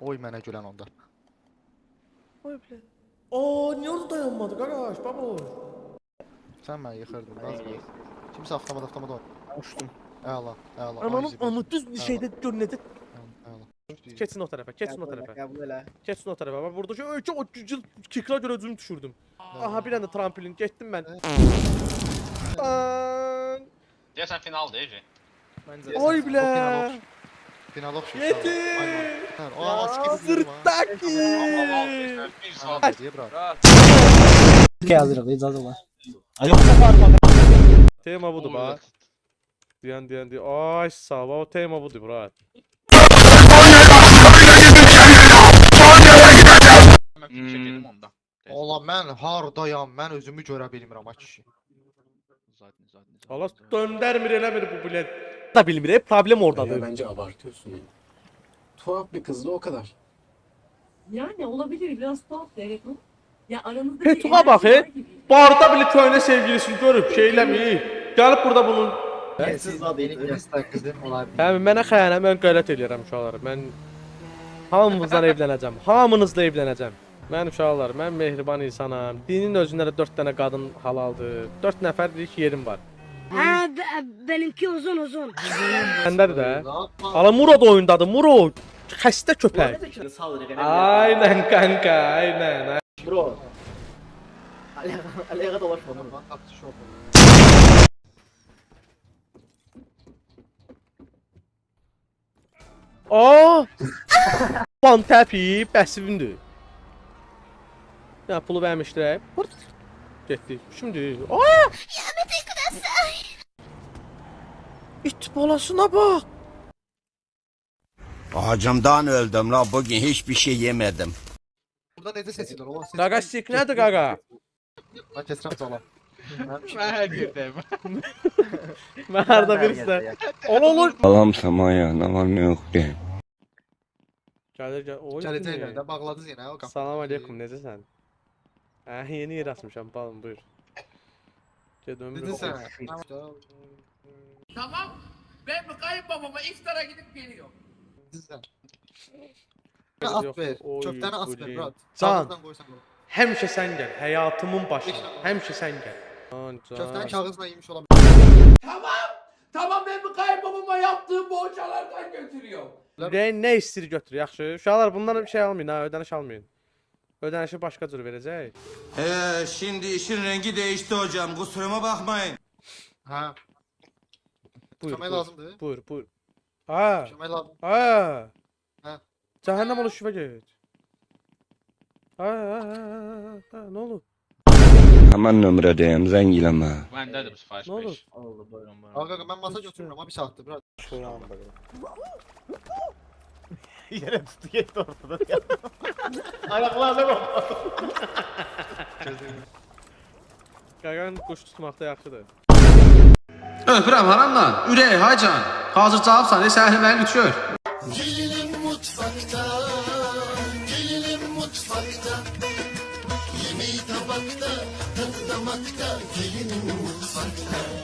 Oy mənə gülən onda. Oy bile. Aa niye orada dayanmadık arkadaş baba? Sən məni yıxırdın, az bir. Kimsə avtomat oynar. Uçtum. Əla. Ananın anı düz bir şeyde görünedi. Əla. Keçsin o tarafa, keçsin o tarafa. Qəbul elə. Keçsin o tarafa. Bak buradaki öykü o cücül kikra göre özümü düşürdüm. Aha bir anda trampolin getdim ben. Deyəsən finaldır Ece. Oy bile. Final option. Yedi. O askeri Sırttaki. Bir saat. diye bırak. Gəlirik, icazə var. Tema budur bak. Diyen. Ay sağ ol. O tema budur bro. Mən film çəkirdim onda. Ola mən hardayam, mən özümü görə bilmirəm ay kişi. Allah döndərmir eləmir bu bilet. Da bilmir. Hep problem oradadır. Bence abartıyorsun ya. Tuhaf bir kızdı o kadar. Yani olabilir biraz tuhaf evet mi? Ya aranızda He, tuha bak he. Barda bile köyüne sevgilisini görüp şeyləmir. Gəlib burada bunun. Siz də benim yaşda qızım olar. Həm mənə xəyanət, mən qeyrət eləyirəm uşaqlar. Mən hamınızdan evlənəcəm. Hamınızla evlənəcəm. Mən uşaqlar, mən mehriban insanam. Dinin özündə də 4 dənə qadın halaldır. 4 nəfərlik yerim var. Ha benimki uzun. Səndədir də. Ala Muro da oyundadır. Muro xəstə köpək. Aynen kanka, aynen. Bro. Aliyə dolaşma bunu. Aa! Van təpi bəsivimdir. Ya pulu vermişlər. Getdi. Şimdi. Aa! İt balasına bak. Acımdan öldüm la, bugün hiçbir şey yemedim. Burada necə seçilir? Ola seçilir. Qaqa sik nədir qaqa? Mən keçirəm cala. Mən hər yerdəyim. Mən harda bilirsən. Olur. Allah'ım samaya, ne var ne yok de. Gəlir. Oy. Gələcəklər də bağladınız yenə o qapı. Salam aleykum, necəsən? Yeni yer açmışam, balım buyur. Gedim bir. Dedin sən. Tamam. Ben bu kayınbabama iftara gidip geliyorum. Dedin sən. At ver. Oy, Çöpdən at ver, oy. brat. Can. Kağızdan qoysan qoy. Həmişə sən gəl, həyatımın başına. Həmişə sən gəl. Köftəni kağızla yemiş ola Tamam ben bu kayınbabama yaptığım boğaçalardan götürüyorum. Ne istəyir götür, yaxşı. Uşaqlar bundan bir şey almayın ha, ödəniş almayın. Ödənişi başqa cür verəcək. Şimdi işin rengi değişti hocam, kusuruma bakmayın. Hə. Buyur, Kömək buyur, lazımdır. buyur. Ha, Kömək lazım. ha. Ha. Cəhənnəm ol şübhə get. Ha, ne olur? Hemen nömredeyim, zengileme. Məndədir bu sifariş Ne olur? 5. Oldu, buyurun. Qaqa mən masa götürürəm, ha bir saatdır, brat. Yere tuttu getdi ortada. Ayaqlarına bak. Qaqan quş tutmaqda yaxşıdır. Öpürəm haramla. Ürək hacan. Hazır cavabsan, səhli məni lütfür. Gelinim mutfakta, gelinim mutfakta. Yemeği tabakta, tadı damakta, gelinim mutfakta.